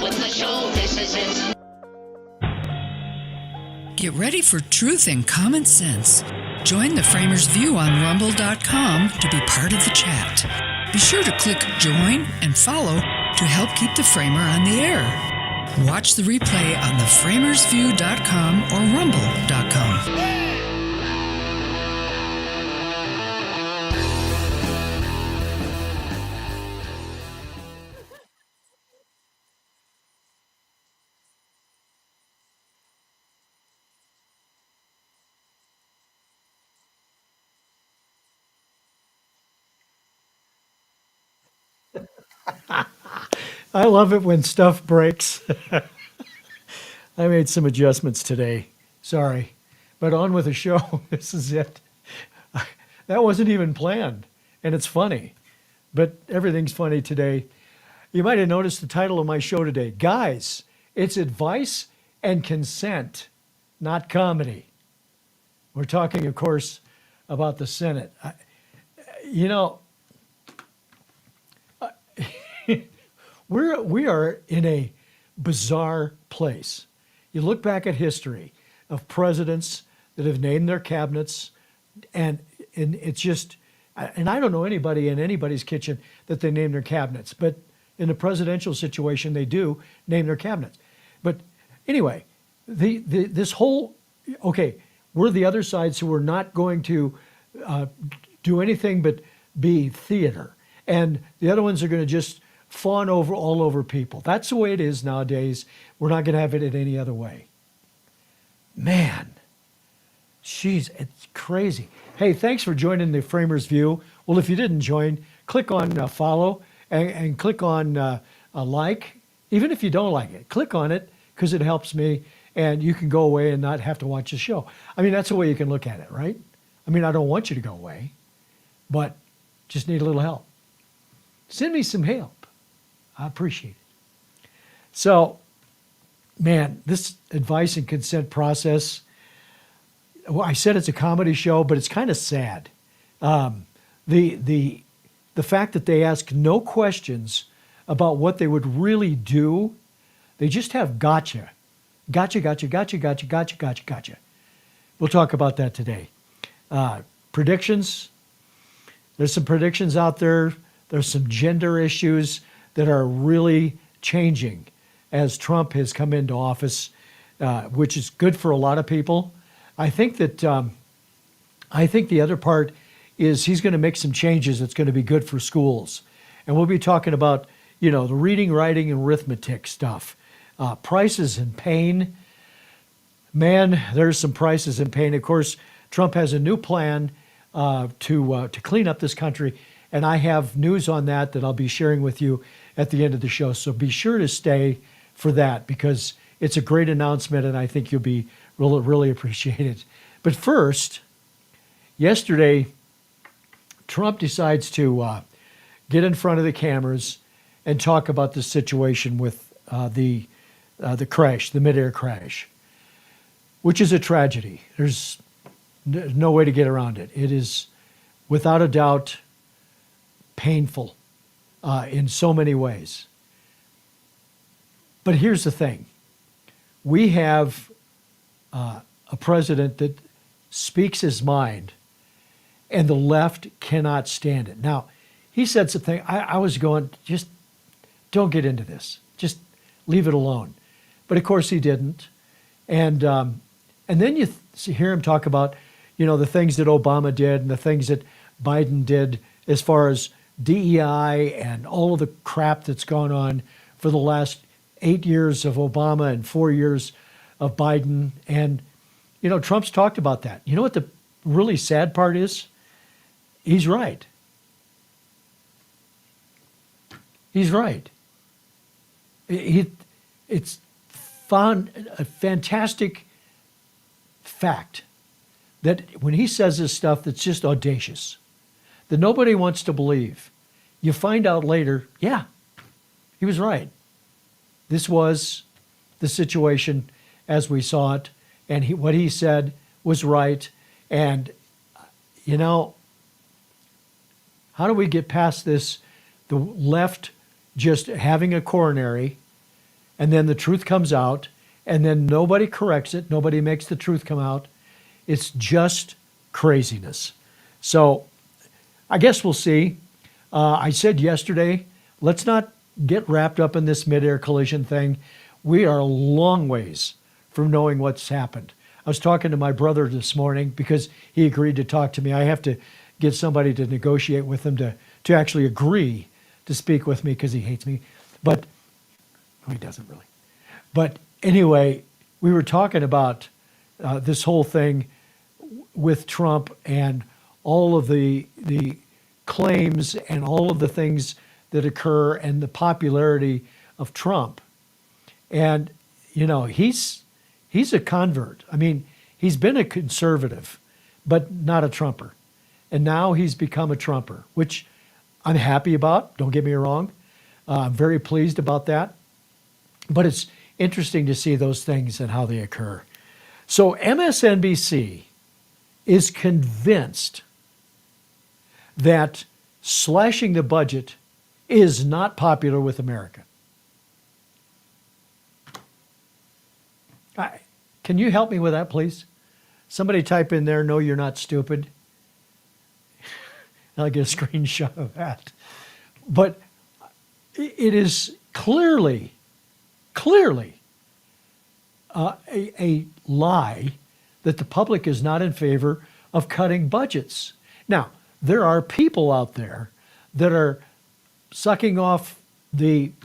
with the show. This is it. Get ready for truth and common sense. Join the Framers View on rumble.com to be part of the chat. Be sure to click join and follow to help keep the Framer on the air. Watch the replay on theframersview.com or rumble.com. I love it when stuff breaks. I made some adjustments today. Sorry. But on with the show. This is it. That wasn't even planned. And it's funny. But everything's funny today. You might have noticed the title of my show today. Guys, it's advice and consent, not comedy. We're talking, of course, about the Senate. You know, we are in a bizarre place. You look back at history of presidents that have named their cabinets, and it's just, and I don't know anybody in anybody's kitchen that they name their cabinets, but in a presidential situation, they do name their cabinets. But anyway, this whole, okay, we're the other side, so we're not going to do anything but be theater. And the other ones are going to just fawn all over people. That's the way it is nowadays. We're not going to have it in any other way. Man, jeez, it's crazy. Hey, thanks for joining the Framers View. Well, if you didn't join, click on follow and click on a like. Even if you don't like it, click on it because it helps me, and you can go away and not have to watch the show. I mean, that's the way you can look at it, right? I mean, I don't want you to go away, but just need a little help. Send me some help. I appreciate it. So, man, this advice and consent process, well, I said it's a comedy show, but it's kind of sad. The fact that they ask no questions about what they would really do, they just have gotcha. Gotcha, gotcha, gotcha, gotcha, gotcha, gotcha, gotcha. We'll talk about that today. Predictions. There's some predictions out there. There's some gender issues that are really changing as Trump has come into office, which is good for a lot of people. I think that I think the other part is he's going to make some changes that's going to be good for schools, and we'll be talking about the reading, writing, and arithmetic stuff. Prices and pain. Man, there's some prices and pain. Of course, Trump has a new plan to clean up this country. And I have news on that I'll be sharing with you at the end of the show. So be sure to stay for that because it's a great announcement and I think you'll be really, really appreciate it. But first, yesterday, Trump decides to get in front of the cameras and talk about the situation with the crash, the midair crash, which is a tragedy. There's no way to get around it. It is, without a doubt, painful in so many ways. But here's the thing. We have a president that speaks his mind, and the left cannot stand it. Now, he said something, I was going, just don't get into this. Just leave it alone. But of course he didn't. And then you hear him talk about, the things that Obama did and the things that Biden did as far as DEI and all of the crap that's gone on for the last 8 years of Obama and 4 years of Biden. And, Trump's talked about that. You know what the really sad part is? He's right. He's right. It's a fantastic fact that when he says this stuff that's just audacious, that nobody wants to believe, you find out later, yeah, he was right. This was the situation as we saw it, and what he said was right. And, how do we get past this? The left just having a coronary and then the truth comes out, and then nobody corrects it. Nobody makes the truth come out. It's just craziness. So I guess we'll see. I said yesterday, let's not get wrapped up in this mid-air collision thing. We are a long ways from knowing what's happened. I was talking to my brother this morning because he agreed to talk to me. I have to get somebody to negotiate with him to actually agree to speak with me because he hates me. But no, he doesn't really. But anyway, we were talking about this whole thing with Trump and all of the claims and all of the things that occur and the popularity of Trump. And, you know, he's a convert. I mean, he's been a conservative, but not a Trumper. And now he's become a Trumper, which I'm happy about. Don't get me wrong. I'm very pleased about that. But it's interesting to see those things and how they occur. So MSNBC is convinced that slashing the budget is not popular with America. Can you help me with that, please? Somebody type in there, "No, you're not stupid." I'll get a screenshot of that. But it is clearly a lie that the public is not in favor of cutting budgets. Now, there are people out there that are sucking off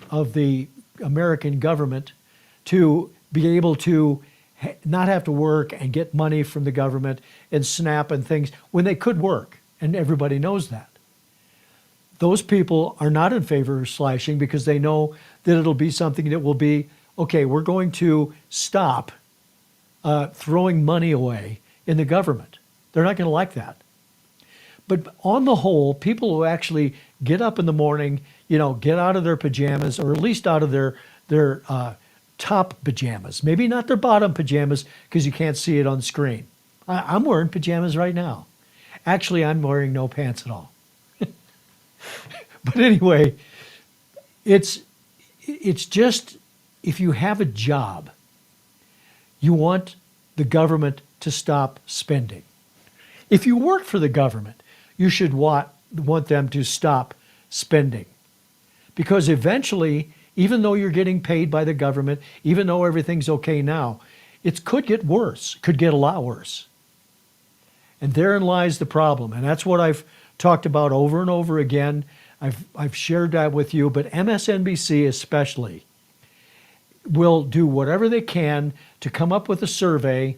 of the American government to be able to not have to work and get money from the government and SNAP and things when they could work, and everybody knows that. Those people are not in favor of slashing because they know that it'll be something that will be, okay, we're going to stop throwing money away in the government. They're not going to like that. But on the whole, people who actually get up in the morning, you know, get out of their pajamas, or at least out of their top pajamas, maybe not their bottom pajamas because you can't see it on screen. I'm wearing pajamas right now. Actually, I'm wearing no pants at all. But anyway, it's just, if you have a job, you want the government to stop spending. If you work for the government, you should want them to stop spending. Because eventually, even though you're getting paid by the government, even though everything's okay now, it could get worse, could get a lot worse. And therein lies the problem. And that's what I've talked about over and over again. I've shared that with you, but MSNBC especially will do whatever they can to come up with a survey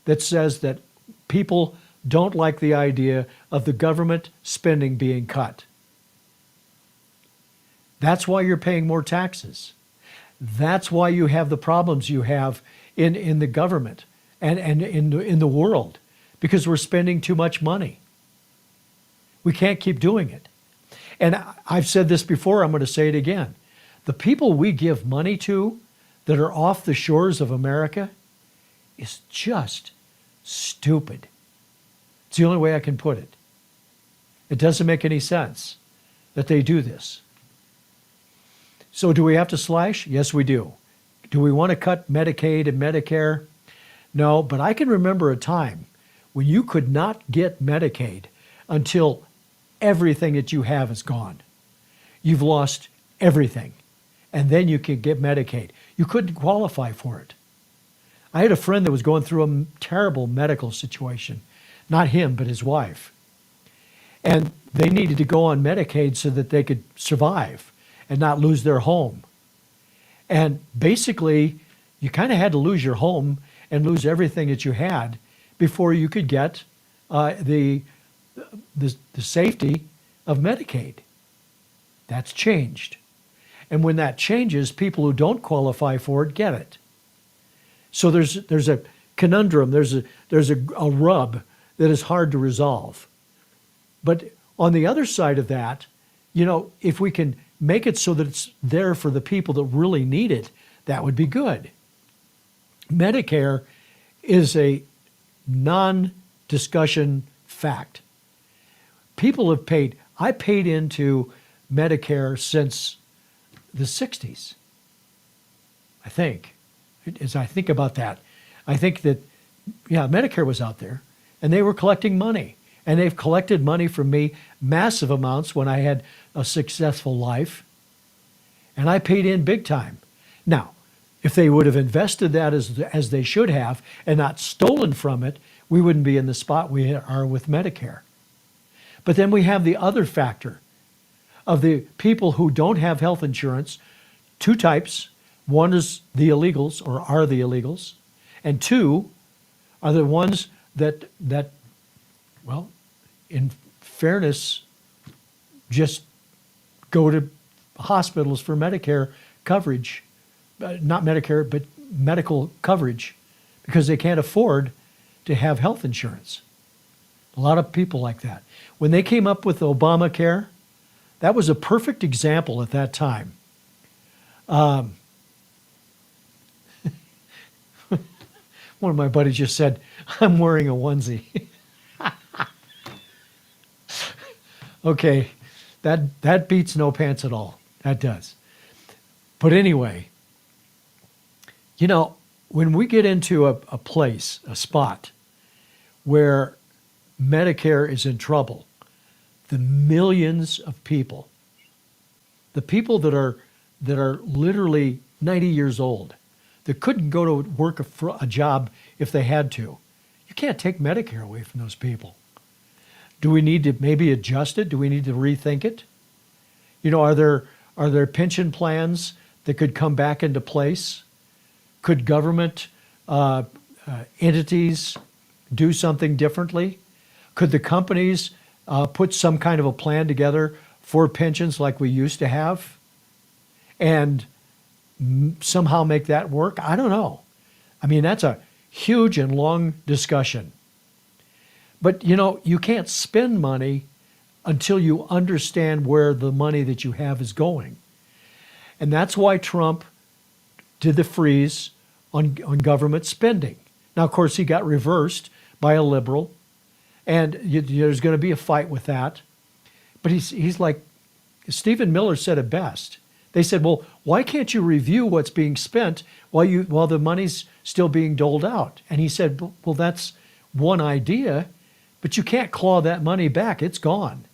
that says that people don't like the idea of the government spending being cut. That's why you're paying more taxes. That's why you have the problems you have in the government and in the world, because we're spending too much money. We can't keep doing it. And I've said this before, I'm going to say it again. The people we give money to that are off the shores of America is just stupid. It's the only way I can put it. It doesn't make any sense that they do this. So do we have to slash? Yes, we do. Do we want to cut Medicaid and Medicare? No, but I can remember a time when you could not get Medicaid until everything that you have is gone. You've lost everything. And then you could get Medicaid. You couldn't qualify for it. I had a friend that was going through a terrible medical situation. Not him, but his wife. And they needed to go on Medicaid so that they could survive and not lose their home. And basically, you kind of had to lose your home and lose everything that you had before you could get the safety of Medicaid. That's changed. And when that changes, people who don't qualify for it get it. So there's a conundrum, there's a rub that is hard to resolve. But on the other side of that, you know, if we can make it so that it's there for the people that really need it, that would be good. Medicare is a non-discussion fact. People have paid, I paid into Medicare since the 60s. I think. As I think about that, I think that, yeah, Medicare was out there and they were collecting money. And they've collected money from me, massive amounts when I had a successful life. And I paid in big time. Now, if they would have invested that as they should have and not stolen from it, we wouldn't be in the spot we are with Medicare. But then we have the other factor of the people who don't have health insurance, two types. One is the illegals, or are the illegals, and two are the ones that well, in fairness, just go to hospitals for Medicare coverage, not Medicare, but medical coverage, because they can't afford to have health insurance. A lot of people like that. When they came up with Obamacare, that was a perfect example at that time. One of my buddies just said, "I'm wearing a onesie." Okay, that beats no pants at all. That does. But anyway, you know, when we get into a place, a spot, where Medicare is in trouble, the millions of people, the people that are literally 90 years old, that couldn't go to work a job if they had to, you can't take Medicare away from those people. Do we need to maybe adjust it? Do we need to rethink it? You know, are there pension plans that could come back into place? Could government entities do something differently? Could the companies put some kind of a plan together for pensions like we used to have and somehow make that work? I don't know. I mean, that's a huge and long discussion. But, you know, you can't spend money until you understand where the money that you have is going. And that's why Trump did the freeze on government spending. Now, of course, he got reversed by a liberal, and there's going to be a fight with that. But he's like, Stephen Miller said it best. They said, well, why can't you review what's being spent while the money's still being doled out? And he said, well, that's one idea, but you can't claw that money back. It's gone.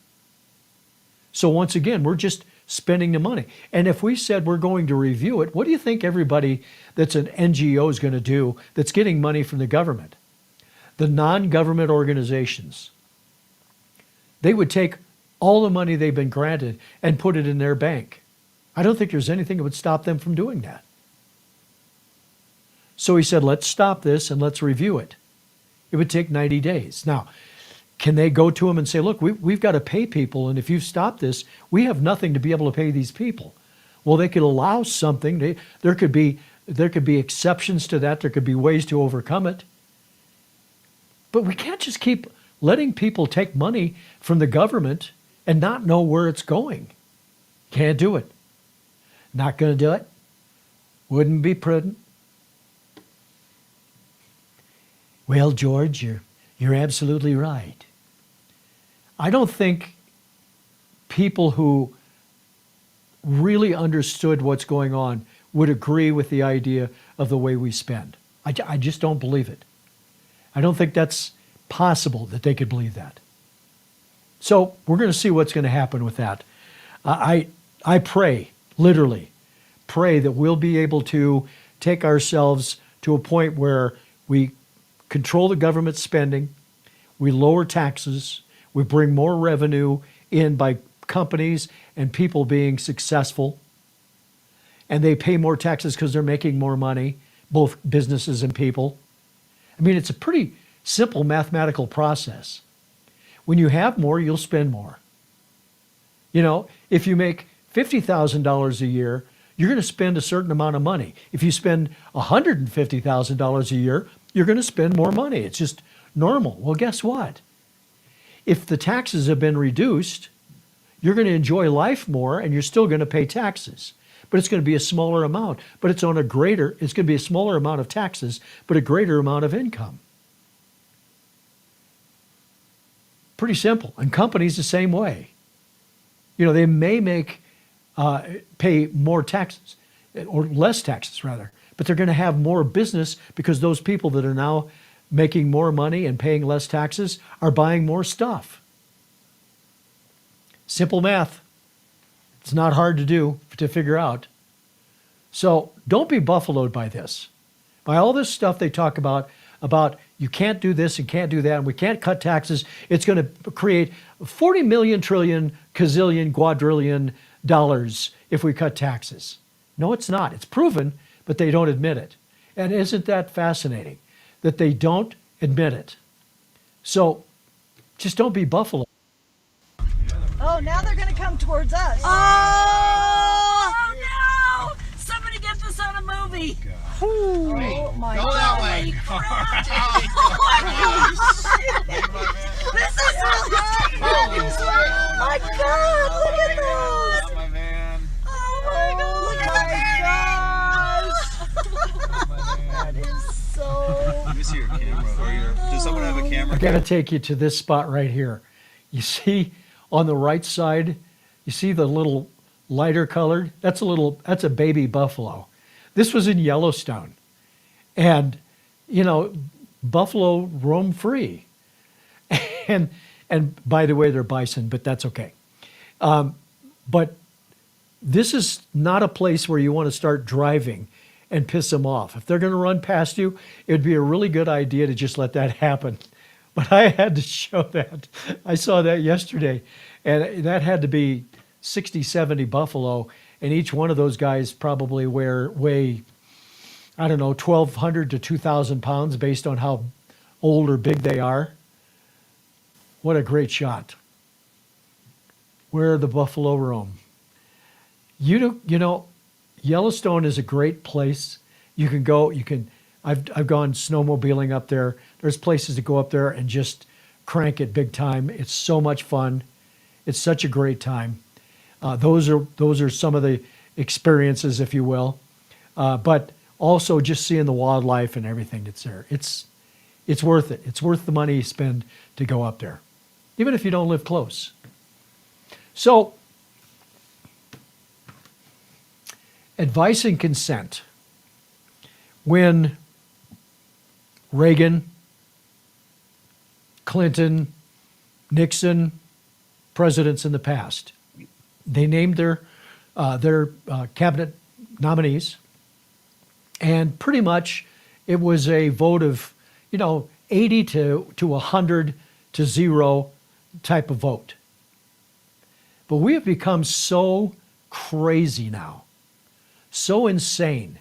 So once again, we're just spending the money. And if we said we're going to review it, what do you think everybody that's an NGO is going to do that's getting money from the government? The non-government organizations. They would take all the money they've been granted and put it in their bank. I don't think there's anything that would stop them from doing that. So he said, let's stop this and let's review it. It would take 90 days. Now, can they go to him and say, look, we've got to pay people, and if you stop this, we have nothing to be able to pay these people? Well, they could allow something. There could be exceptions to that. There could be ways to overcome it. But we can't just keep letting people take money from the government and not know where it's going. Can't do it. Not going to do it. Wouldn't be prudent. Well, George, you're absolutely right. I don't think people who really understood what's going on would agree with the idea of the way we spend. I just don't believe it. I don't think that's possible that they could believe that. So we're going to see what's going to happen with that. I pray, literally, pray that we'll be able to take ourselves to a point where we control the government spending, we lower taxes, we bring more revenue in by companies and people being successful, and they pay more taxes because they're making more money, both businesses and people. I mean, it's a pretty simple mathematical process. When you have more, you'll spend more. You know, if you make $50,000 a year, you're going to spend a certain amount of money. If you spend $150,000 a year, you're going to spend more money. It's just normal. Well, guess what? If the taxes have been reduced, you're going to enjoy life more and you're still going to pay taxes. But it's going to be a smaller amount. But it's going to be a smaller amount of taxes, but a greater amount of income. Pretty simple. And companies the same way. You know, they may pay more taxes, or less taxes rather, but they're going to have more business because those people that are now making more money and paying less taxes are buying more stuff. Simple math. It's not hard to do, to figure out. So don't be buffaloed by this. By all this stuff they talk about you can't do this and can't do that, and we can't cut taxes. It's going to create 40 million trillion, gazillion, quadrillion dollars if we cut taxes. No, it's not. It's proven, but they don't admit it. And isn't that fascinating that they don't admit it? So just don't be buffalo. Oh, now they're going to come towards us. Oh, no! Somebody get this on a movie. Oh my Go God. that way. Oh my gosh! This is really Oh, my God, look at those. my man. Oh my gosh. That is so. Let me see your camera. Does someone have a camera? I got to take you to this spot right here. You see on the right side, you see the little lighter colored? That's a baby buffalo. This was in Yellowstone. And, buffalo roam free. And by the way, they're bison, but that's okay. But this is not a place where you want to start driving and piss them off. If they're going to run past you, it would be a really good idea to just let that happen. But I had to show that. I saw that yesterday, and that had to be 60, 70 buffalo, and each one of those guys probably weigh, I don't know, 1,200 to 2,000 pounds based on how old or big they are. What a great shot. Where the buffalo roam. Yellowstone is a great place. You can go, I've gone snowmobiling up there. There's places to go up there and just crank it big time. It's so much fun. It's such a great time. Those are some of the experiences, if you will. But also just seeing the wildlife and everything that's there. It's worth it. It's worth the money you spend to go up there, even if you don't live close. So, advice and consent. When Reagan, Clinton, Nixon, presidents in the past, they named their cabinet nominees, and pretty much it was a vote of 80 to 100 to 0 type of vote. But we have become so crazy now, so insane,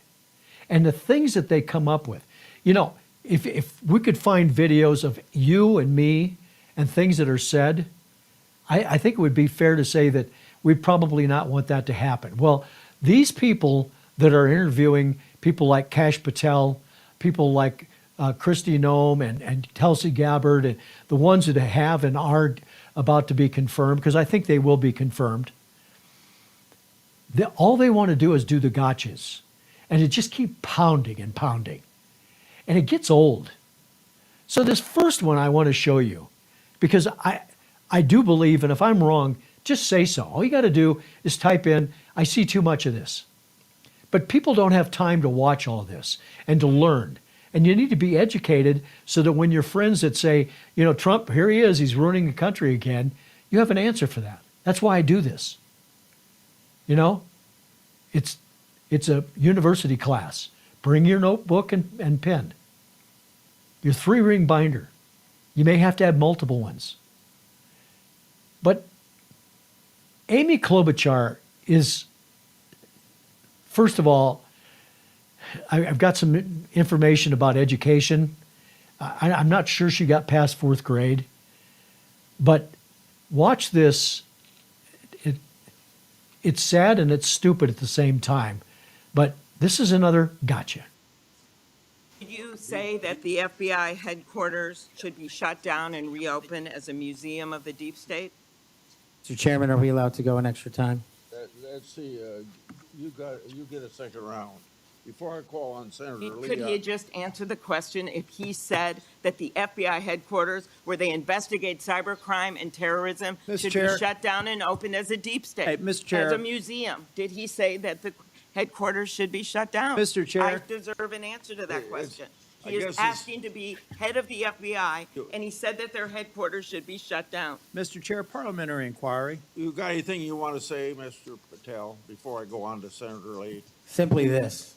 and the things that they come up with. If we could find videos of you and me and things that are said, I think it would be fair to say that we'd probably not want that to happen. Well, these people that are interviewing people like Kash Patel, people like Kristi Noem and Tulsi Gabbard, and the ones that have and are about to be confirmed, because I think they will be confirmed, all they want to do is do the gotchas. And it just keep pounding and pounding. And it gets old. So this first one I want to show you, because I do believe, and if I'm wrong, just say so. All you got to do is type in, I see too much of this. But people don't have time to watch all this and to learn. And you need to be educated so that when your friends that say, Trump, here he is, he's ruining the country again, you have an answer for that. That's why I do this. It's a university class. Bring your notebook and pen. Your 3-ring binder. You may have to have multiple ones. But Amy Klobuchar is, first of all, I've got some information about education. I'm not sure she got past 4th grade. But watch this. It's sad and it's stupid at the same time. But this is another gotcha. Did you say that the FBI headquarters should be shut down and reopened as a museum of the deep state? Mr. Chairman, are we allowed to go an extra time? Let's see, you get a second round. Before I call on Senator Lee. Could he just answer the question if he said that the FBI headquarters, where they investigate cybercrime and terrorism, Mr. should Chair. be shut down and opened as a deep state? Hey, Mr. Chair. As a museum? Did he say that the headquarters should be shut down? Mr. Chair. I deserve an answer to that question. I He guess is it's- asking to be head of the FBI, and he said that their headquarters should be shut down. Mr. Chair, parliamentary inquiry. You got anything you want to say, Mr. Patel, before I go on to Senator Lee? Simply this.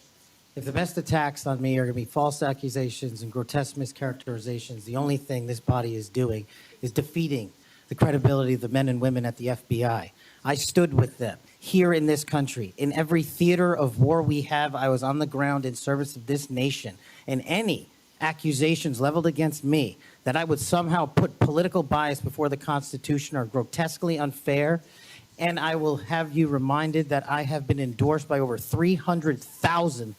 If the best attacks on me are going to be false accusations and grotesque mischaracterizations, the only thing this body is doing is defeating the credibility of the men and women at the FBI. I stood with them here in this country. In every theater of war we have, I was on the ground in service of this nation. And any accusations leveled against me that I would somehow put political bias before the Constitution are grotesquely unfair. And I will have you reminded that I have been endorsed by over 300,000.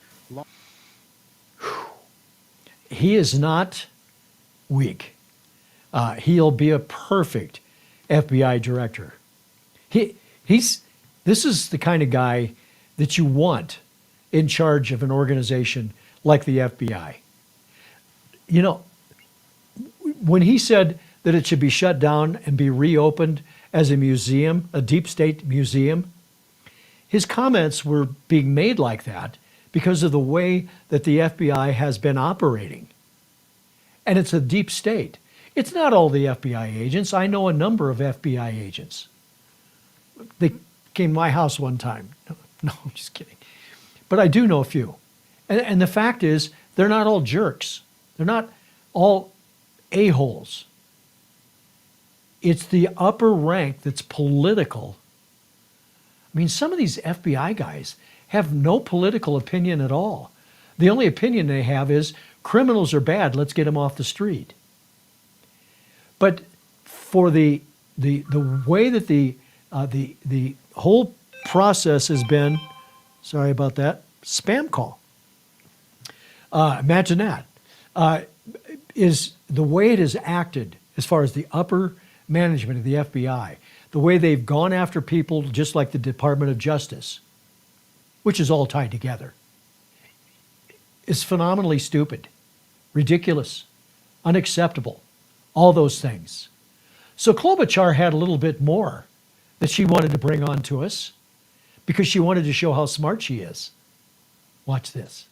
He is not weak. He'll be a perfect FBI director. This is the kind of guy that you want in charge of an organization like the FBI. You know, when he said that it should be shut down and be reopened as a museum, a deep state museum, his comments were being made like that because of the way that the FBI has been operating. And it's a deep state. It's not all the FBI agents. I know a number of FBI agents. They came to my house one time. No, I'm just kidding. But I do know a few. And the fact is, they're not all jerks. They're not all a-holes. It's the upper rank that's political. I mean, some of these FBI guys have no political opinion at all. The only opinion they have is criminals are bad, let's get them off the street. But for the way that the whole process has been, sorry about that, spam call. Imagine that. Is the way it is acted as far as the upper management of the FBI, the way they've gone after people just like the Department of Justice, which is all tied together, is phenomenally stupid, ridiculous, unacceptable, all those things. So Klobuchar had a little bit more that she wanted to bring on to us because she wanted to show how smart she is. Watch this.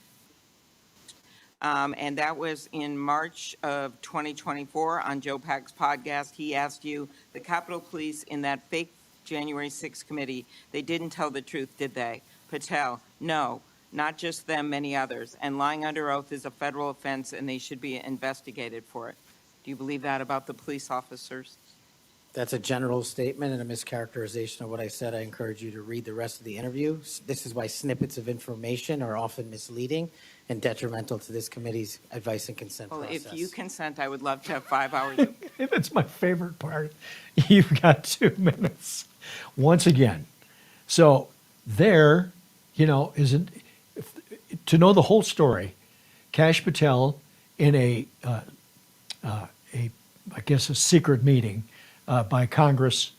And that was in March of 2024 on Joe Pack's podcast. He asked you, the Capitol Police in that fake January 6th committee, they didn't tell the truth, did they? Patel, no, not just them, many others. And lying under oath is a federal offense and they should be investigated for it. Do you believe that about the police officers? That's a general statement and a mischaracterization of what I said. I encourage you to read the rest of the interview. This is why snippets of information are often misleading and detrimental to this committee's advice and consent Well, process. if you consent, I would love to have 5 hours. That's my favorite part. You've got 2 minutes. Once again. So there, you know, to know the whole story, Kash Patel in a secret meeting by Congress,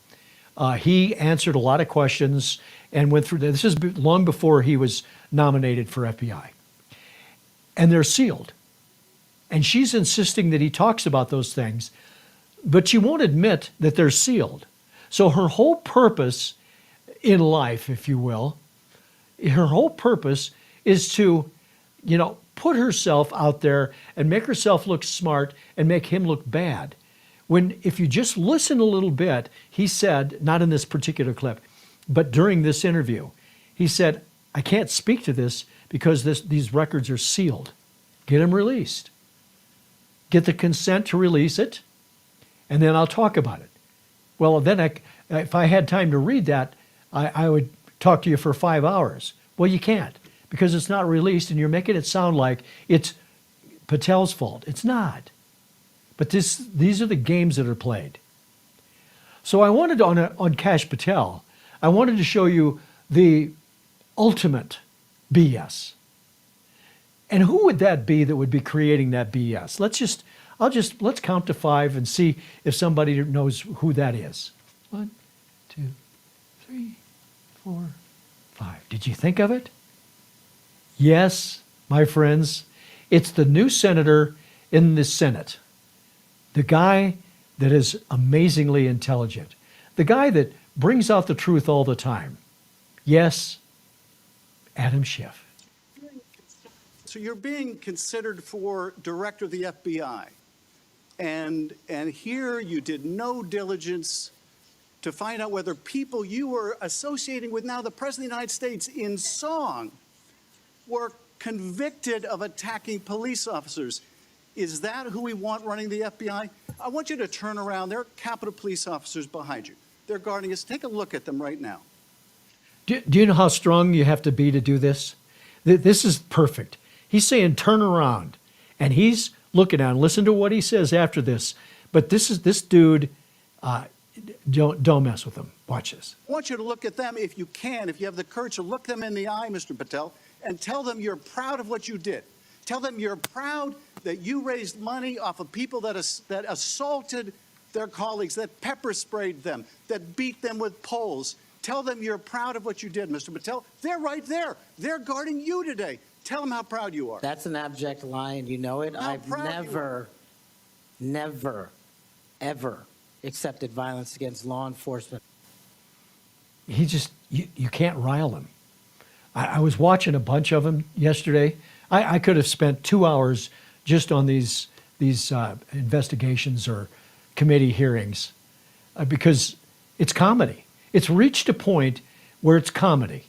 he answered a lot of questions and went through this is long before he was nominated for FBI. And they're sealed. And she's insisting that he talks about those things, but she won't admit that they're sealed. So her whole purpose in life, if you will, her whole purpose is to, you know, put herself out there and make herself look smart and make him look bad. When, if you just listen a little bit, he said, not in this particular clip, but during this interview, he said, I can't speak to this because these records are sealed. Get them released. Get the consent to release it, and then I'll talk about it. Well, then if I had time to read that, I would talk to you for 5 hours. Well, you can't because it's not released, and you're making it sound like it's Patel's fault. It's not. But these are the games that are played. So I wanted on Kash Patel, I wanted to show you the ultimate BS. And who would that be that would be creating that BS? Let's count to 5 and see if somebody knows who that is. 1, 2, 3, 4, 5. Did you think of it? Yes, my friends, it's the new senator in the Senate. The guy that is amazingly intelligent. The guy that brings out the truth all the time. Yes, Adam Schiff. So you're being considered for director of the FBI. And here you did no diligence to find out whether people you were associating with now the President of the United States in song were convicted of attacking police officers. Is that who we want running the FBI? I want you to turn around. There are Capitol Police officers behind you. They're guarding us. Take a look at them right now. Do you know how strong you have to be to do this? This is perfect. He's saying turn around, and he's looking at him. Listen to what he says after this. But this dude, don't mess with him. Watch this. I want you to look at them if you can, if you have the courage to look them in the eye, Mr. Patel, and tell them you're proud of what you did. Tell them you're proud that you raised money off of people that assaulted their colleagues, that pepper sprayed them, that beat them with poles. Tell them you're proud of what you did, Mr. Patel. They're right there. They're guarding you today. Tell them how proud you are. That's an abject lie, and you know it. I've never, ever accepted violence against law enforcement. He just, you can't rile him. I was watching a bunch of them yesterday. I could have spent 2 hours just on these investigations or committee hearings because it's comedy. It's reached a point where it's comedy.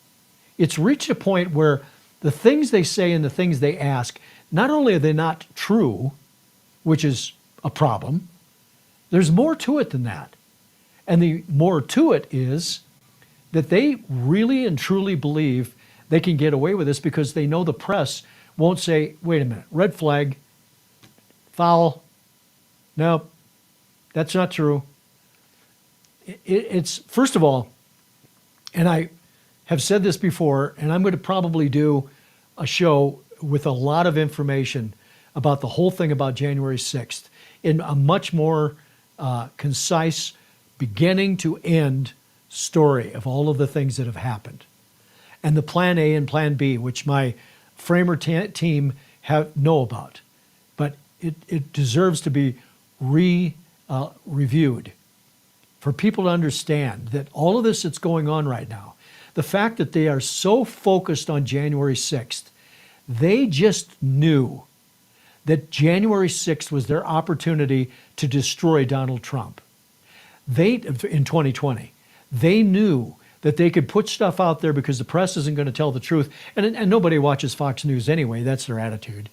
It's reached a point where the things they say and the things they ask, not only are they not true, which is a problem, there's more to it than that. And the more to it is that they really and truly believe they can get away with this because they know the press won't say, wait a minute, red flag, foul, no, that's not true. It's, first of all, and I have said this before, and I'm going to probably do a show with a lot of information about the whole thing about January 6th in a much more concise beginning to end story of all of the things that have happened. And the plan A and plan B, which my Framer team know about. But it deserves to be reviewed for people to understand that all of this that's going on right now, the fact that they are so focused on January 6th, they just knew that January 6th was their opportunity to destroy Donald Trump. In 2020, they knew that they could put stuff out there because the press isn't going to tell the truth. And nobody watches Fox News anyway. That's their attitude.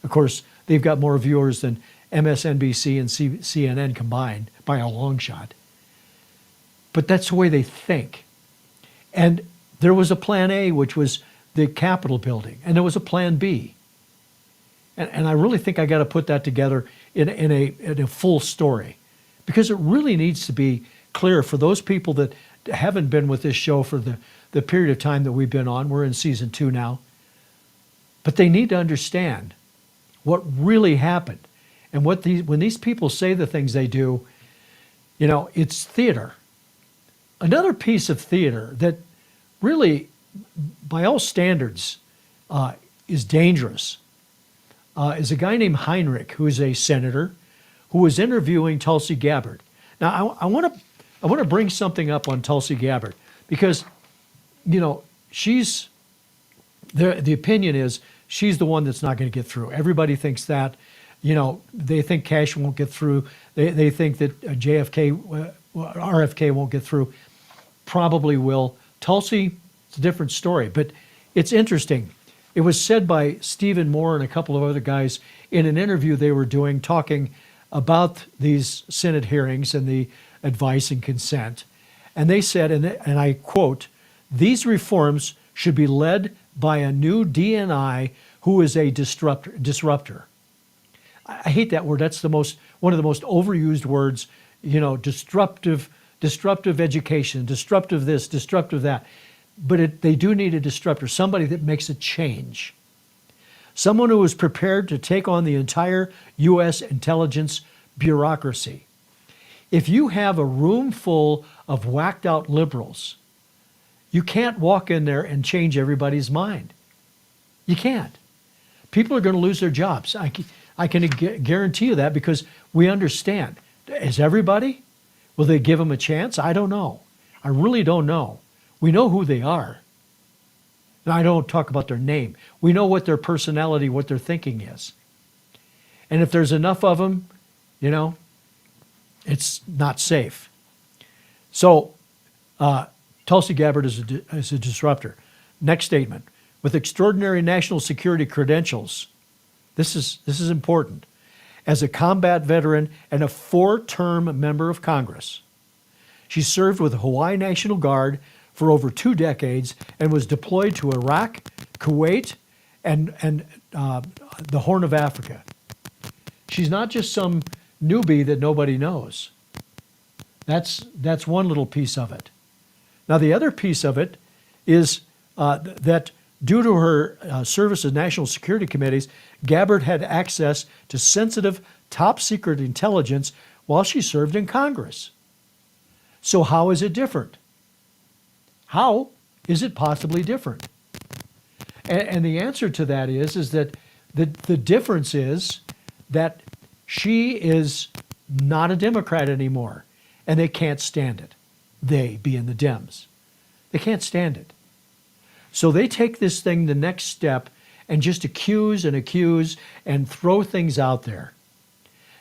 Of course, they've got more viewers than MSNBC and CNN combined by a long shot. But that's the way they think. And there was a plan A, which was the Capitol building. And there was a plan B. And I really think I got to put that together in a full story. Because it really needs to be clear for those people that haven't been with this show for the period of time that we've been on. We're in season 2 now. But they need to understand what really happened. And when these people say the things they do, it's theater. Another piece of theater that really, by all standards, is dangerous is a guy named Heinrich, who is a senator, who was interviewing Tulsi Gabbard. Now, I want to bring something up on Tulsi Gabbard because, she's the opinion is she's the one that's not going to get through. Everybody thinks that. They think Cash won't get through. They think that RFK won't get through. Probably will. Tulsi, it's a different story, but it's interesting. It was said by Stephen Moore and a couple of other guys in an interview they were doing, talking about these Senate hearings and the advice and consent. And they said, and I quote, "These reforms should be led by a new DNI who is a disruptor." I hate that word. That's one of the most overused words, disruptive education, disruptive this, disruptive that. But they do need a disruptor, somebody that makes a change. Someone who is prepared to take on the entire U.S. intelligence bureaucracy. If you have a room full of whacked out liberals, you can't walk in there and change everybody's mind. You can't. People are going to lose their jobs. I can guarantee you that because we understand. Is everybody? Will they give them a chance? I don't know. I really don't know. We know who they are. And I don't talk about their name. We know what their personality, what their thinking is. And if there's enough of them, you know, it's not safe. So Tulsi Gabbard is a disruptor. Next statement. With extraordinary national security credentials, this is important. As a combat veteran and a 4-term member of Congress, she served with the Hawaii National Guard for over 2 decades and was deployed to Iraq, Kuwait, and the Horn of Africa. She's not just some newbie that nobody knows. That's one little piece of it. Now, the other piece of it is that due to her service in national security committees, Gabbard had access to sensitive, top-secret intelligence while she served in Congress. So how is it different? How is it possibly different? And the answer to that is that the difference is that she is not a Democrat anymore, and they can't stand it. They being the Dems. They can't stand it. So they take this thing the next step and just accuse and throw things out there.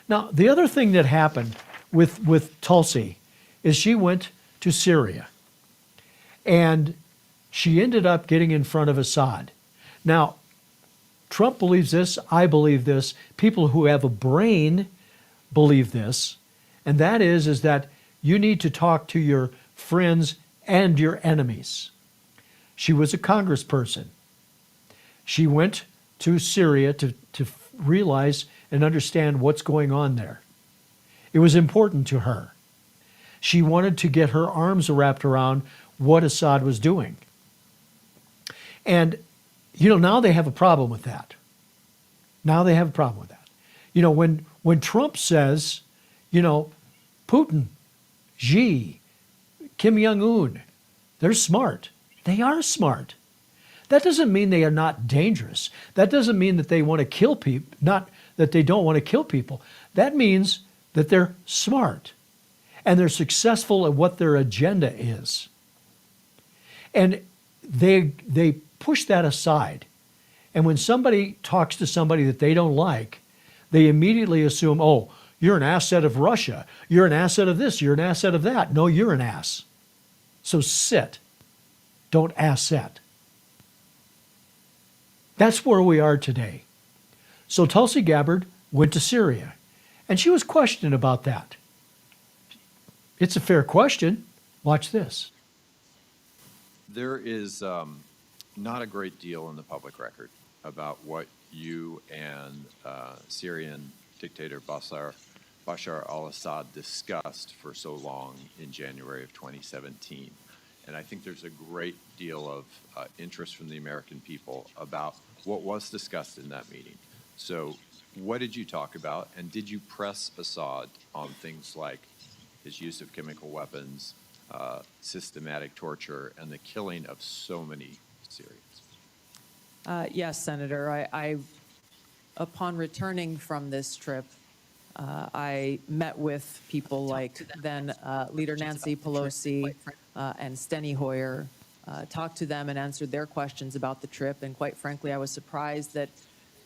Now, the other thing that happened with Tulsi is she went to Syria, and she ended up getting in front of Assad. Now, Trump believes this, I believe this, people who have a brain believe this, and that is that you need to talk to your friends and your enemies. She was a congressperson. She went to Syria to realize and understand what's going on there. It was important to her. She wanted to get her arms wrapped around what Assad was doing. And, now they have a problem with that. Now they have a problem with that. When Trump says, Putin, Xi, Kim Jong-un, they're smart. They are smart. That doesn't mean they are not dangerous. That doesn't mean that they want to kill people, not that they don't want to kill people. That means that they're smart and they're successful at what their agenda is. And they push that aside. And when somebody talks to somebody that they don't like, they immediately assume, oh, you're an asset of Russia. You're an asset of this. You're an asset of that. No, you're an ass. So sit. Don't asset. That's where we are today. So Tulsi Gabbard went to Syria, and she was questioned about that. It's a fair question. Watch this. There is not a great deal in the public record about what you and Syrian dictator Bashar al-Assad discussed for so long in January of 2017. And I think there's a great deal of interest from the American people about what was discussed in that meeting. So what did you talk about? And did you press Assad on things like his use of chemical weapons, systematic torture, and the killing of so many Syrians? Yes, Senator. I upon returning from this trip, I met with people like then Leader Nancy Pelosi and Steny Hoyer, talked to them and answered their questions about the trip. And quite frankly, I was surprised that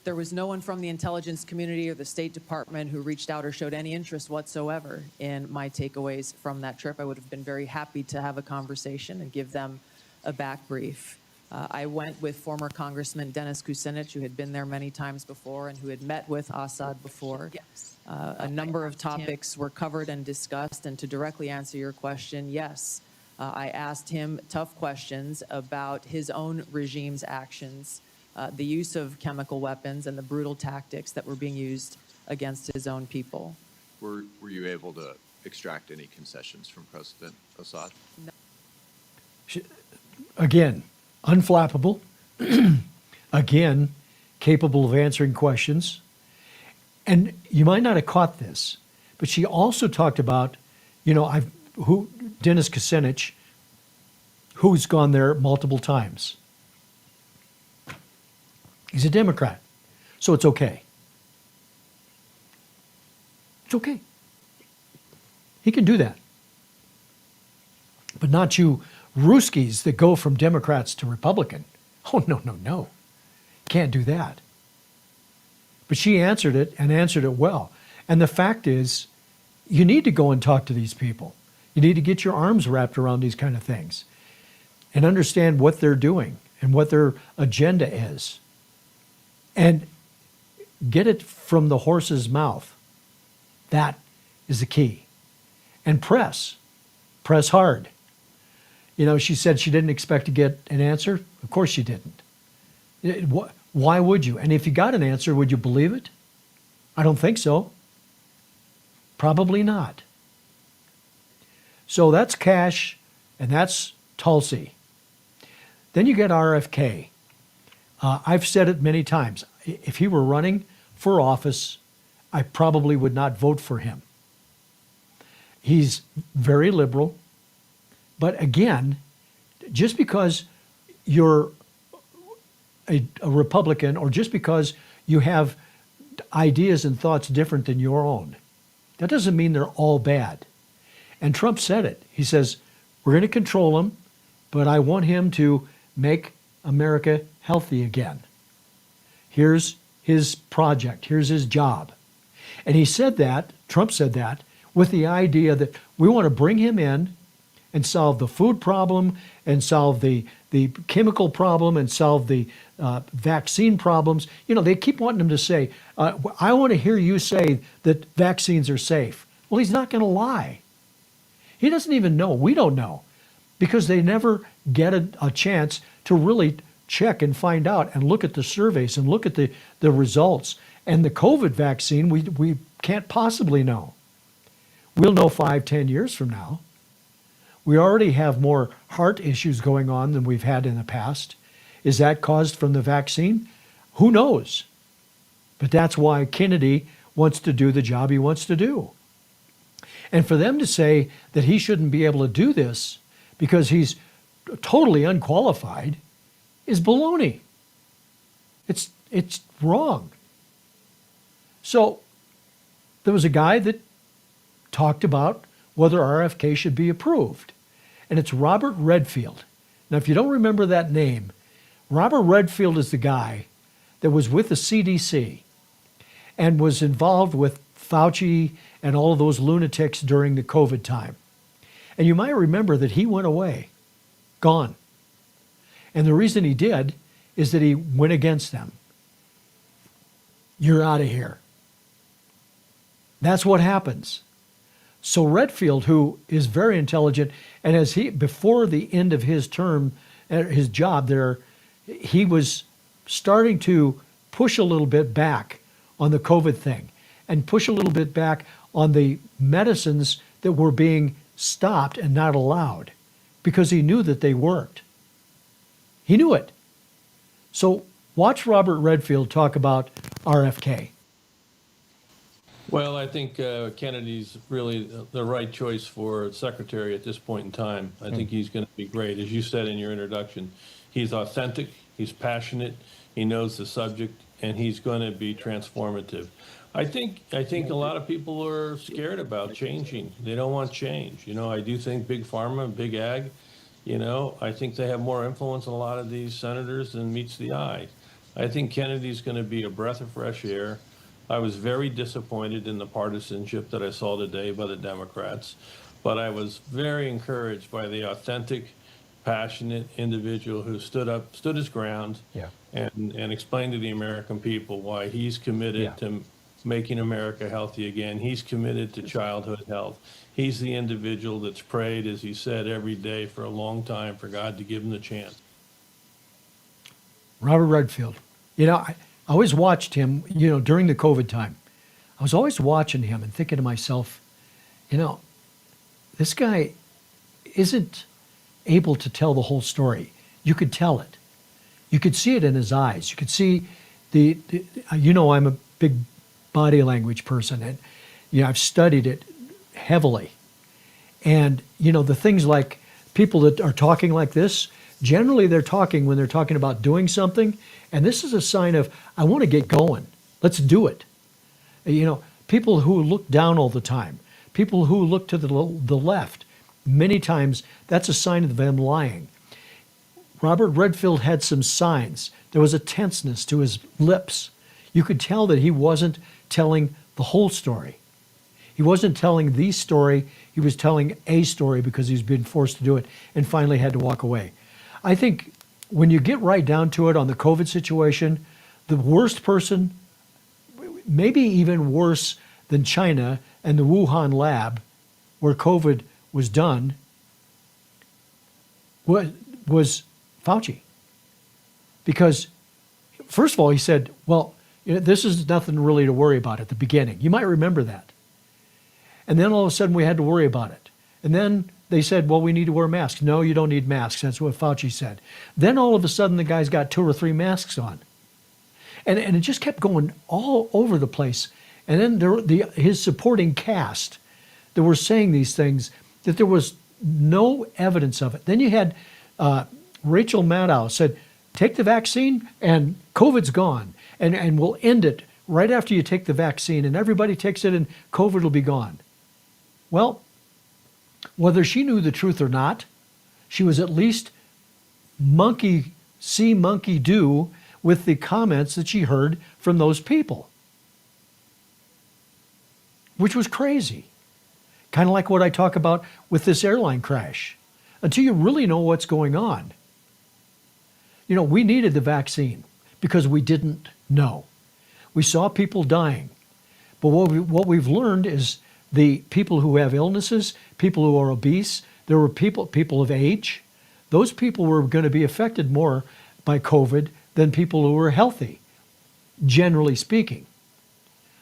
there was no one from the intelligence community or the State Department who reached out or showed any interest whatsoever in my takeaways from that trip. I would have been very happy to have a conversation and give them a back brief. I went with former Congressman Dennis Kucinich, who had been there many times before and who had met with Assad before. Yes. A number of topics were covered and discussed. And to directly answer your question, yes, I asked him tough questions about his own regime's actions, the use of chemical weapons and the brutal tactics that were being used against his own people. Were you able to extract any concessions from President Assad? No. Again, unflappable. Again, capable of answering questions. And you might not have caught this, but she also talked about, Dennis Kucinich, who's gone there multiple times. He's a Democrat, so it's okay. It's okay. He can do that. But not you Ruskies that go from Democrats to Republican. Oh, no, no, no. Can't do that. But she answered it and answered it well. And the fact is, you need to go and talk to these people. You need to get your arms wrapped around these kind of things and understand what they're doing and what their agenda is. And get it from the horse's mouth. That is the key. And press hard. You know, she said she didn't expect to get an answer. Of course she didn't. Why would you? And if you got an answer, would you believe it? I don't think so. Probably not. So that's Kash, and that's Tulsi. Then you get RFK. I've said it many times. If he were running for office, I probably would not vote for him. He's very liberal. But again, just because you're a Republican or just because you have ideas and thoughts different than your own, that doesn't mean they're all bad. And Trump said it. He says, we're going to control him, but I want him to make America healthy again. Here's his project. Here's his job. And he said that, Trump said that, with the idea that we want to bring him in and solve the food problem and solve the chemical problem and solve the vaccine problems. You know, they keep wanting him to say, I want to hear you say that vaccines are safe. Well, he's not going to lie. He doesn't even know. We don't know because they never get a chance to really check and find out and look at the surveys and look at the results. And the COVID vaccine, we can't possibly know. We'll know 5-10 years from now. We already have more heart issues going on than we've had in the past. Is that caused from the vaccine? Who knows? But that's why Kennedy wants to do the job he wants to do. And for them to say that he shouldn't be able to do this because he's totally unqualified is baloney. It's wrong. So there was a guy that talked about whether RFK should be approved. And it's Robert Redfield. Now, if you don't remember that name, Robert Redfield is the guy that was with the CDC and was involved with Fauci and all of those lunatics during the COVID time. And you might remember that he went away, gone. And the reason he did is that he went against them. You're out of here. That's what happens. So Redfield, who is very intelligent, and as before the end of his term, his job there, he was starting to push a little bit back on the COVID thing and push a little bit back on the medicines that were being stopped and not allowed because he knew that they worked. He knew it. So watch Robert Redfield talk about RFK. Well, I think Kennedy's really the right choice for secretary at this point in time. I think he's going to be great. As you said in your introduction, he's authentic, he's passionate, he knows the subject, and he's going to be transformative. I think a lot of people are scared about changing. They don't want change. You know, I do think Big Pharma and Big Ag, you know, I think they have more influence on a lot of these senators than meets the eye. I think Kennedy's going to be a breath of fresh air. I was very disappointed in the partisanship that I saw today by the Democrats, but I was very encouraged by the authentic, passionate individual who stood his ground and explained to the American people why he's committed to making America healthy again. He's committed to childhood health. He's the individual that's prayed, as he said, every day for a long time for God to give him the chance. Robert Redfield. You know, I always watched him, you know, during the COVID time. I was always watching him and thinking to myself, you know, this guy isn't able to tell the whole story. You could tell it. You could see it in his eyes. You could see you know, I'm a big body language person, and, you know, I've studied it heavily. And, you know, the things like people that are talking like this, generally they're talking when they're talking about doing something. And this is a sign of, I want to get going. Let's do it. You know, people who look down all the time, people who look to the left, many times that's a sign of them lying. Robert Redfield had some signs. There was a tenseness to his lips. You could tell that he wasn't telling the whole story. He wasn't telling the story. He was telling a story because he's been forced to do it and finally had to walk away. I think when you get right down to it on the COVID situation, the worst person, maybe even worse than China and the Wuhan lab where COVID was done, was Fauci. Because, first of all, he said, well, this is nothing really to worry about at the beginning. You might remember that. And then all of a sudden we had to worry about it. And then they said, well, we need to wear masks. No, you don't need masks. That's what Fauci said. Then all of a sudden the guy's got 2 or 3 masks on. And it just kept going all over the place. And then his supporting cast that were saying these things, that there was no evidence of it. Then you had Rachel Maddow said, take the vaccine and COVID's gone. And we'll end it right after you take the vaccine. And everybody takes it and COVID will be gone. Well, whether she knew the truth or not, she was at least monkey see, monkey do with the comments that she heard from those people, which was crazy. Kind of like what I talk about with this airline crash. Until you really know what's going on. You know, we needed the vaccine because we didn't know. We saw people dying. But what we've learned is the people who have illnesses, people who are obese, there were people of age. Those people were going to be affected more by COVID than people who were healthy, generally speaking.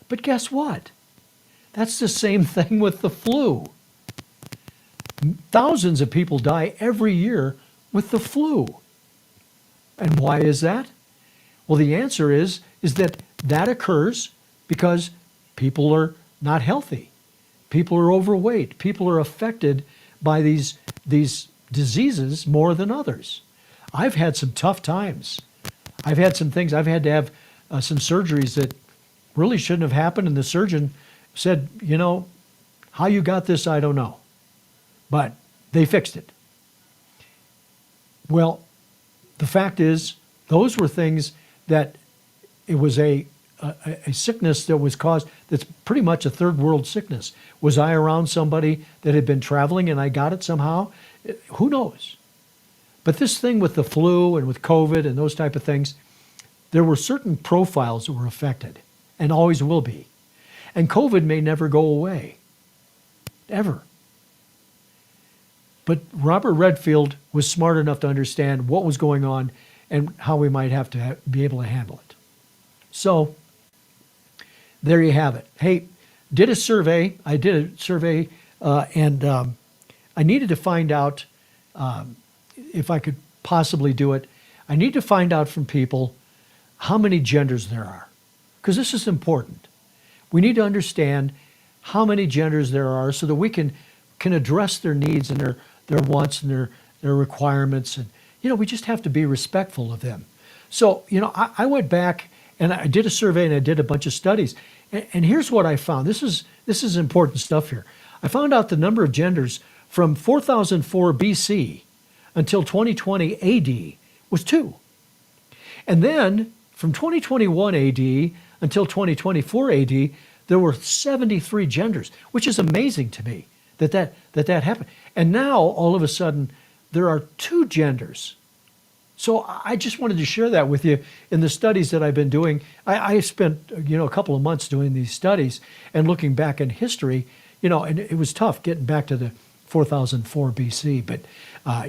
But guess what? That's the same thing with the flu. Thousands of people die every year with the flu. And why is that? Well, the answer is that occurs because people are not healthy. People are overweight. People are affected by these diseases more than others. I've had some tough times. I've had some things. I've had to have some surgeries that really shouldn't have happened. And the surgeon said, you know, how you got this, I don't know. But they fixed it. Well, the fact is, those were things that it was a sickness that was caused, that's pretty much a third world sickness. Was I around somebody that had been traveling and I got it somehow? Who knows? But this thing with the flu and with COVID and those type of things, there were certain profiles that were affected and always will be. And COVID may never go away, ever. But Robert Redfield was smart enough to understand what was going on and how we might have to be able to handle it. So there you have it. Hey, did a survey. I did a survey, and I needed to find out if I could possibly do it. I need to find out from people how many genders there are, because this is important. We need to understand how many genders there are so that we can address their needs and their wants and their requirements. And, you know, we just have to be respectful of them. So, you know, I went back and I did a survey and I did a bunch of studies. And here's what I found. This is important stuff here. I found out the number of genders from 4004 BC until 2020 AD was 2. And then from 2021 AD until 2024 AD, there were 73 genders, which is amazing to me that happened. And now, all of a sudden, there are 2 genders. So I just wanted to share that with you in the studies that I've been doing. I spent, you know, a couple of months doing these studies and looking back in history, you know, and it was tough getting back to the 4004 BC. But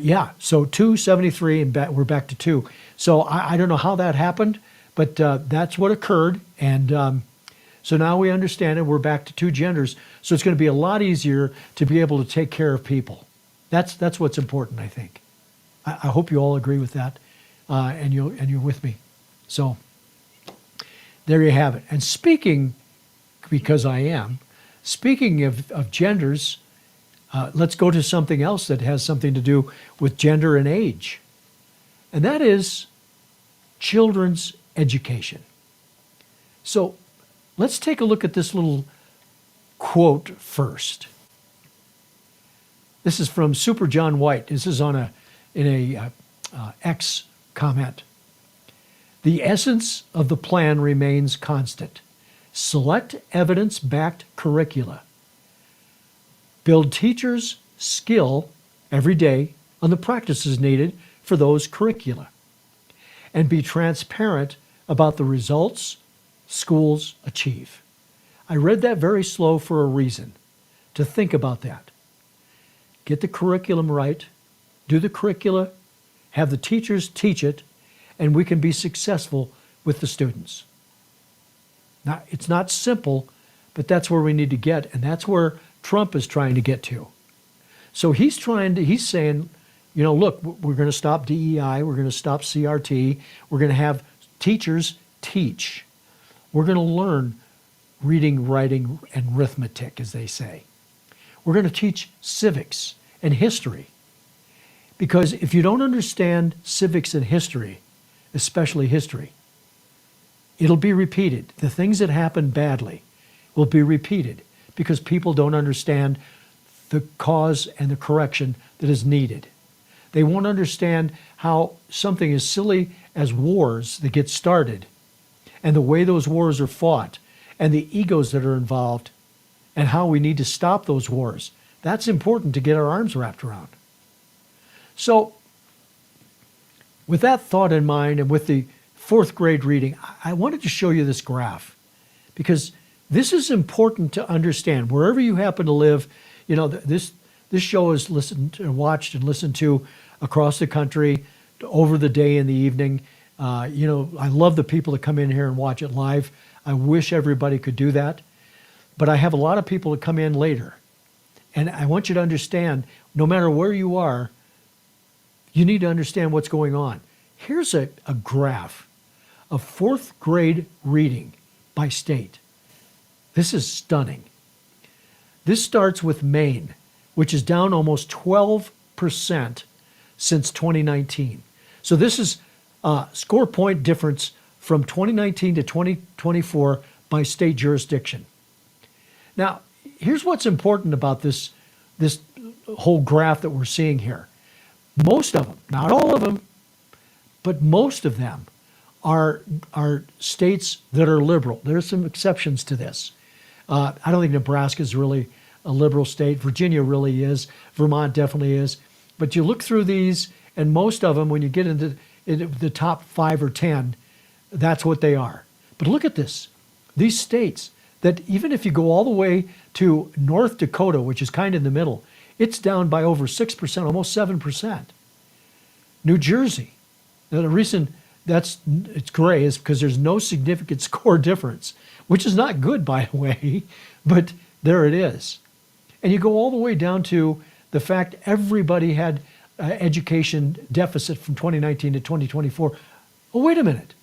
yeah, so 273 and we're back to 2. So I don't know how that happened, but that's what occurred. And so now we understand it. We're back to 2 genders. So it's going to be a lot easier to be able to take care of people. That's what's important, I think. I hope you all agree with that, and you're with me. So there you have it. And speaking, because I am, speaking of genders, let's go to something else that has something to do with gender and age. And that is children's education. So let's take a look at this little quote first. This is from Super John White. This is in a X comment. The essence of the plan remains constant. Select evidence-backed curricula. Build teachers' skill every day on the practices needed for those curricula. And be transparent about the results schools achieve. I read that very slow for a reason, to think about that. Get the curriculum right, do the curricula, have the teachers teach it, and we can be successful with the students. Now, it's not simple, but that's where we need to get, and that's where Trump is trying to get to. So he's saying, you know, look, we're going to stop DEI, we're going to stop CRT, we're going to have teachers teach. We're going to learn reading, writing, and arithmetic, as they say. We're going to teach civics and history. Because if you don't understand civics and history, especially history, it'll be repeated. The things that happen badly will be repeated because people don't understand the cause and the correction that is needed. They won't understand how something as silly as wars that get started and the way those wars are fought and the egos that are involved and how we need to stop those wars. That's important to get our arms wrapped around. So, with that thought in mind and with the fourth grade reading, I wanted to show you this graph because this is important to understand. Wherever you happen to live, you know, this show is listened and watched and listened to across the country over the day and the evening. You know, I love the people that come in here and watch it live. I wish everybody could do that. But I have a lot of people that come in later. And I want you to understand, no matter where you are, you need to understand what's going on. Here's a graph of fourth grade reading by state. This is stunning. This starts with Maine, which is down almost 12% since 2019. So this is a score point difference from 2019 to 2024 by state jurisdiction. Now, here's what's important about this whole graph that we're seeing here. Most of them, not all of them, but most of them are states that are liberal. There's some exceptions to this. I don't think Nebraska is really a liberal state. Virginia really is. Vermont definitely is. But you look through these, and most of them, when you get into the top 5 or 10, that's what they are. But look at this. These states that even if you go all the way to North Dakota, which is kind of in the middle, it's down by over 6%, almost 7%. New Jersey, now the reason it's gray is because there's no significant score difference, which is not good, by the way, but there it is. And you go all the way down to the fact everybody had education deficit from 2019 to 2024. Oh, wait a minute.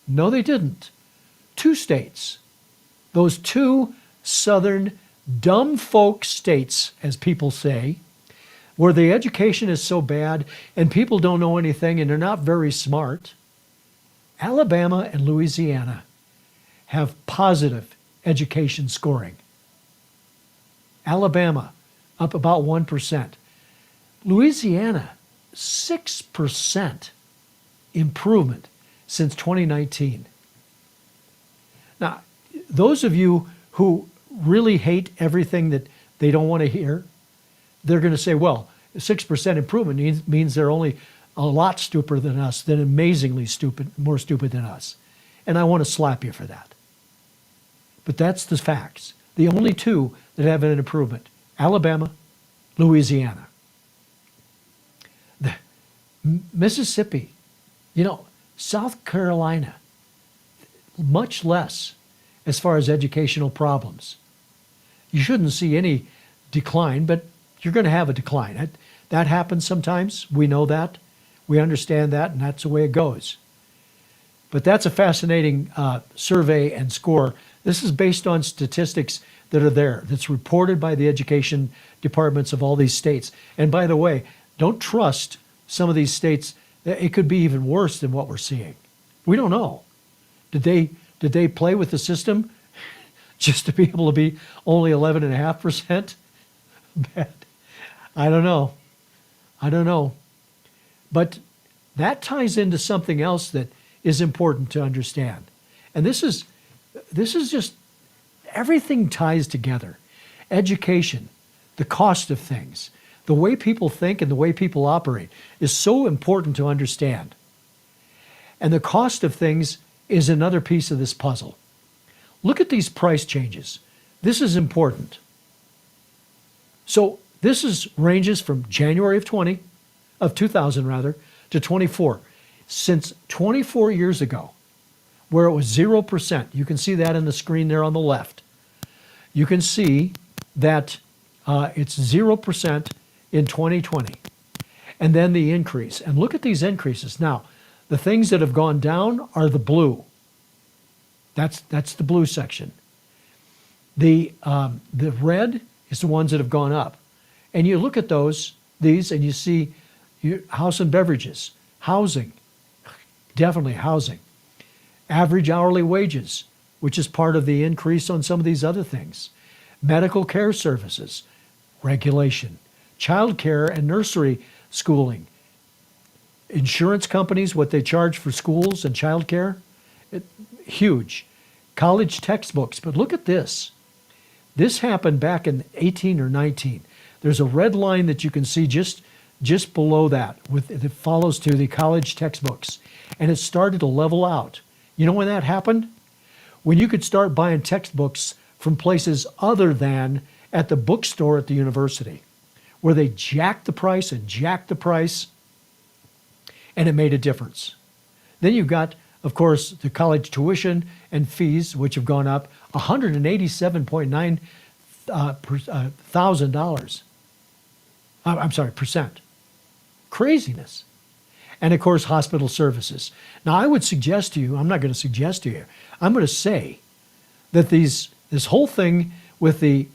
No, they didn't. 2 states, those 2 southern dumb folk states, as people say, where the education is so bad and people don't know anything and they're not very smart, Alabama and Louisiana have positive education scoring. Alabama up about 1%. Louisiana, 6% improvement since 2019. Now, those of you who really hate everything that they don't want to hear, they're going to say, well, 6% improvement means they're only a lot stupider than us, than amazingly stupid, more stupid than us. And I want to slap you for that. But that's the facts. The only 2 that have an improvement, Alabama, Louisiana. Mississippi, you know, South Carolina, much less as far as educational problems. You shouldn't see any decline, but you're going to have a decline. That happens sometimes. We know that. We understand that, and that's the way it goes. But that's a fascinating survey and score. This is based on statistics that are there, that's reported by the education departments of all these states. And by the way, don't trust some of these states. It could be even worse than what we're seeing. We don't know. Did they play with the system just to be able to be only 11.5%? Bad. I don't know. But that ties into something else that is important to understand. And this is just, everything ties together. Education, the cost of things, the way people think and the way people operate is so important to understand. And the cost of things is another piece of this puzzle. Look at these price changes. This is important. So this ranges from January of 2000 rather, to 24. Since 24 years ago, where it was 0%, you can see that in the screen there on the left. You can see that it's 0% in 2020. And then the increase. And look at these increases. Now, the things that have gone down are the blue. That's the blue section. The red is the ones that have gone up. And you look at these, and you see house and beverages, housing, definitely housing, average hourly wages, which is part of the increase on some of these other things, medical care services, regulation, child care and nursery schooling, insurance companies, what they charge for schools and child care, huge. College textbooks. But look at this. This happened back in 18 or 19. There's a red line that you can see just below that that follows to the college textbooks. And it started to level out. You know when that happened? When you could start buying textbooks from places other than at the bookstore at the university, where they jacked the price, and it made a difference. Then you've got, of course, the college tuition and fees, which have gone up $187.9 thousand dollars. I'm sorry, percent. Craziness. And of course, hospital services. Now, I would suggest to you, I'm not going to suggest to you, I'm going to say that this whole thing with the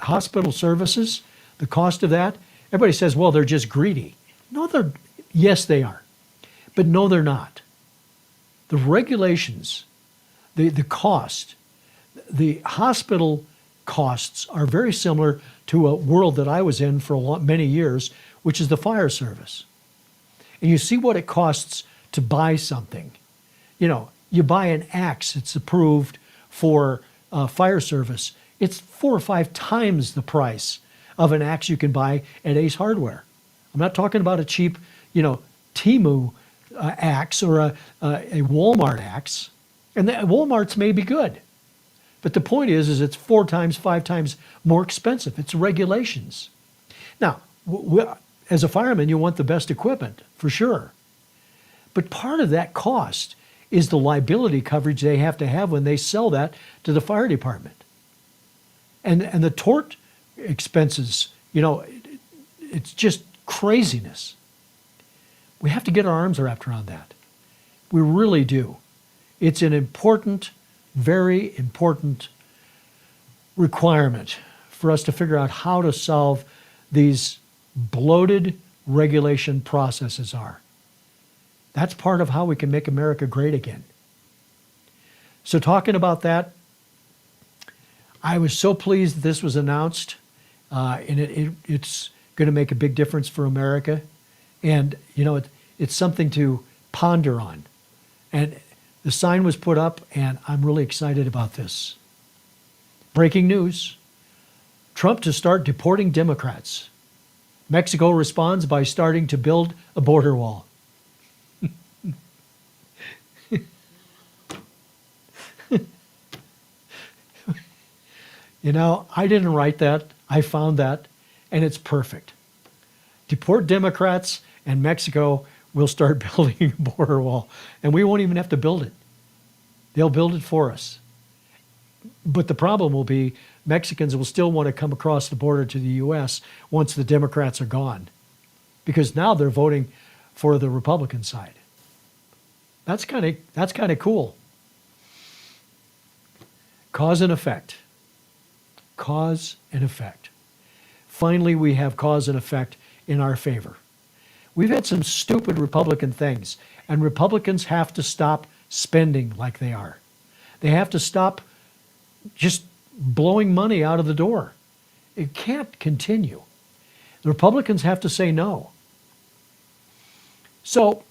hospital services, the cost of that, everybody says, well, they're just greedy. No, yes, they are. But no, they're not. The regulations, the cost, the hospital costs are very similar to a world that I was in for many years, which is the fire service. And you see what it costs to buy something. You know, you buy an axe, it's approved for fire service. It's 4 or 5 times the price of an axe you can buy at Ace Hardware. I'm not talking about a cheap, Temu axe or a Walmart axe. And the Walmart's may be good. But the point is it's 4 times, 5 times more expensive. It's regulations. Now, as a fireman, you want the best equipment, for sure. But part of that cost is the liability coverage they have to have when they sell that to the fire department. And the tort expenses, it's just craziness. We have to get our arms wrapped around that. We really do. It's an important, very important requirement for us to figure out how to solve these bloated regulation processes are. That's part of how we can make America great again. So talking about that, I was so pleased that this was announced, and it's going to make a big difference for America. And, it's something to ponder on. And the sign was put up, and I'm really excited about this. Breaking news. Trump to start deporting Democrats. Mexico responds by starting to build a border wall. I didn't write that. I found that, and it's perfect. Deport Democrats, and Mexico will start building a border wall. And we won't even have to build it. They'll build it for us. But the problem will be Mexicans will still want to come across the border to the U.S. once the Democrats are gone, because now they're voting for the Republican side. That's kind of cool. Cause and effect. Cause and effect. Finally, we have cause and effect in our favor. We've had some stupid Republican things, and Republicans have to stop spending like they are. They have to stop just blowing money out of the door. It can't continue. The Republicans have to say no. So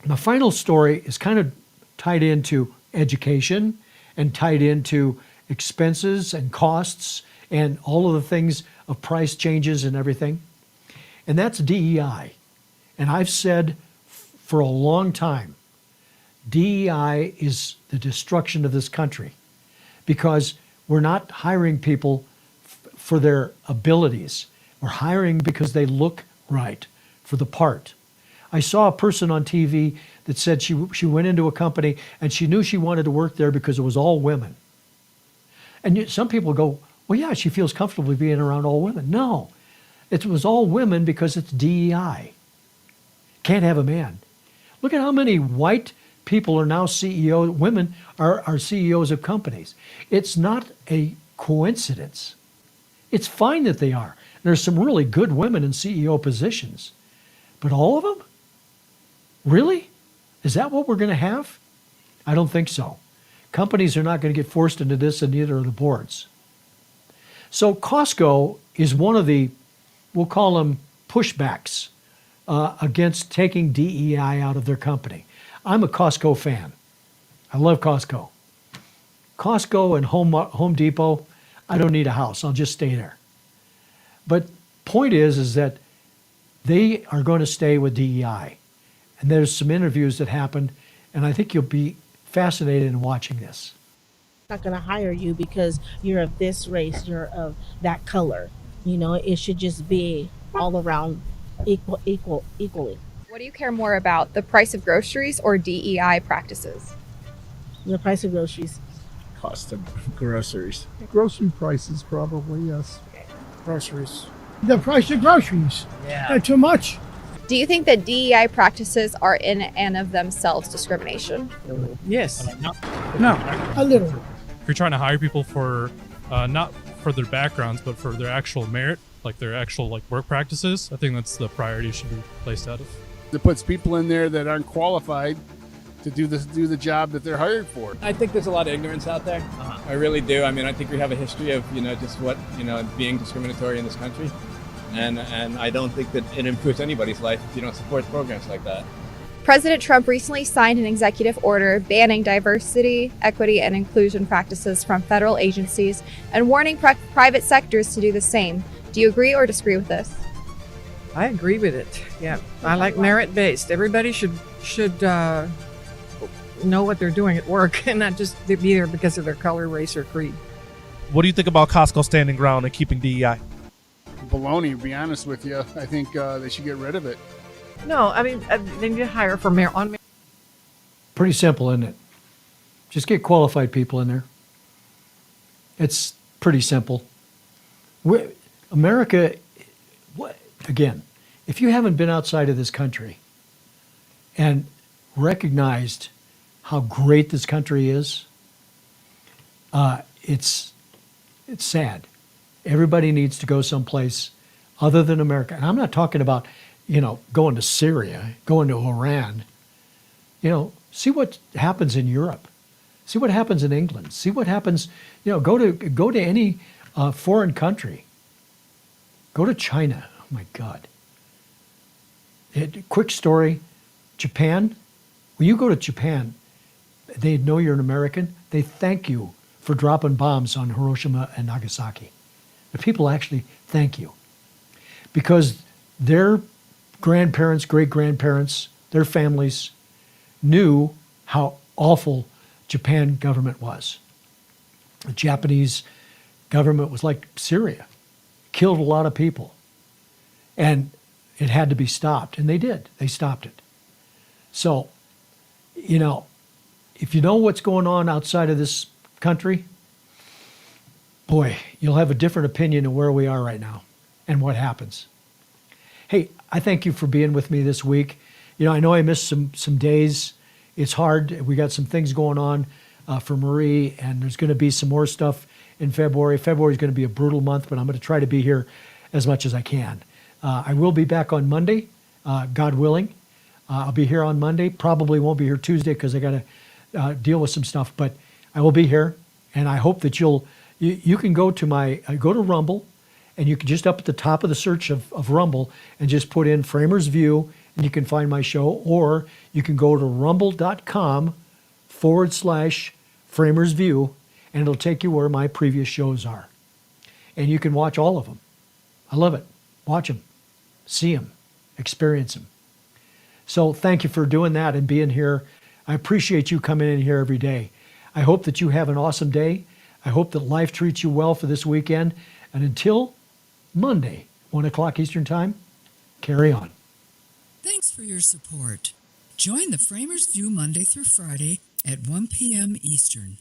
My final story is kind of tied into education and tied into expenses and costs and all of the things of price changes and everything. And that's DEI. And I've said for a long time, DEI is the destruction of this country because we're not hiring people for their abilities. We're hiring because they look right for the part. I saw a person on TV that said she went into a company and she knew she wanted to work there because it was all women. And some people go, well, yeah, she feels comfortable being around all women. No, it was all women because it's DEI. Can't have a man. Look at how many white people are now CEOs, women are CEOs of companies. It's not a coincidence. It's fine that they are. There's some really good women in CEO positions. But all of them? Really? Is that what we're going to have? I don't think so. Companies are not going to get forced into this, and neither are the boards. So Costco is one of the, we'll call them pushbacks against taking DEI out of their company. I'm a Costco fan. I love Costco. Costco and Home Depot, I don't need a house. I'll just stay there. But point is that they are going to stay with DEI. And there's some interviews that happened, and I think you'll be fascinated in watching this. Not going to hire you because you're of this race, you're of that color. You know, it should just be all around equally. What do you care more about, the price of groceries or DEI practices? The price of groceries. Cost of groceries. Grocery prices, probably, yes. Groceries. The price of groceries. Yeah. They're too much. Do you think that DEI practices are in and of themselves discrimination? Yes. No, a little. If you're trying to hire people for not for their backgrounds, but for their actual merit, like their actual like work practices, I think that's the priority should be placed out of. It puts people in there that aren't qualified to do the job that they're hired for. I think there's a lot of ignorance out there. I really do. I mean, I think we have a history of, just what, being discriminatory in this country. And I don't think that it improves anybody's life if you don't support programs like that. President Trump recently signed an executive order banning diversity, equity, and inclusion practices from federal agencies and warning private sectors to do the same. Do you agree or disagree with this? I agree with it. Yeah, I like merit-based. Everybody should know what they're doing at work and not just be there because of their color, race, or creed. What do you think about Costco standing ground and keeping DEI? Baloney, to be honest with you. I think they should get rid of it. No, I mean, they need to hire for mayor. Pretty simple, isn't it? Just get qualified people in there. It's pretty simple. America, again, if you haven't been outside of this country and recognized how great this country is, it's sad. Everybody needs to go someplace other than America. And I'm not talking about, going to Syria, going to Iran. See what happens in Europe. See what happens in England. See what happens, go to any foreign country. Go to China. Oh my God. Quick story, Japan. When you go to Japan, they know you're an American. They thank you for dropping bombs on Hiroshima and Nagasaki. The people actually thank you because their grandparents, great-grandparents, their families knew how awful Japan government was. The Japanese government was like Syria, killed a lot of people, and it had to be stopped, and they did. They stopped it. So, if you know what's going on outside of this country, boy, you'll have a different opinion of where we are right now and what happens. Hey, I thank you for being with me this week. I know I missed some days. It's hard. We got some things going on for Marie, and there's going to be some more stuff in February. February is going to be a brutal month, but I'm going to try to be here as much as I can. I will be back on Monday, God willing. I'll be here on Monday. Probably won't be here Tuesday because I got to deal with some stuff, but I will be here, and I hope that you can go to go to Rumble, and you can just up at the top of the search of Rumble and just put in Framers View, and you can find my show, or you can go to rumble.com/Framers View, and it'll take you where my previous shows are. And you can watch all of them. I love it. Watch them, see them, experience them. So thank you for doing that and being here. I appreciate you coming in here every day. I hope that you have an awesome day. I hope that life treats you well for this weekend. And until Monday, 1 o'clock Eastern Time, carry on. Thanks for your support. Join the Framers View Monday through Friday at 1 p.m. Eastern.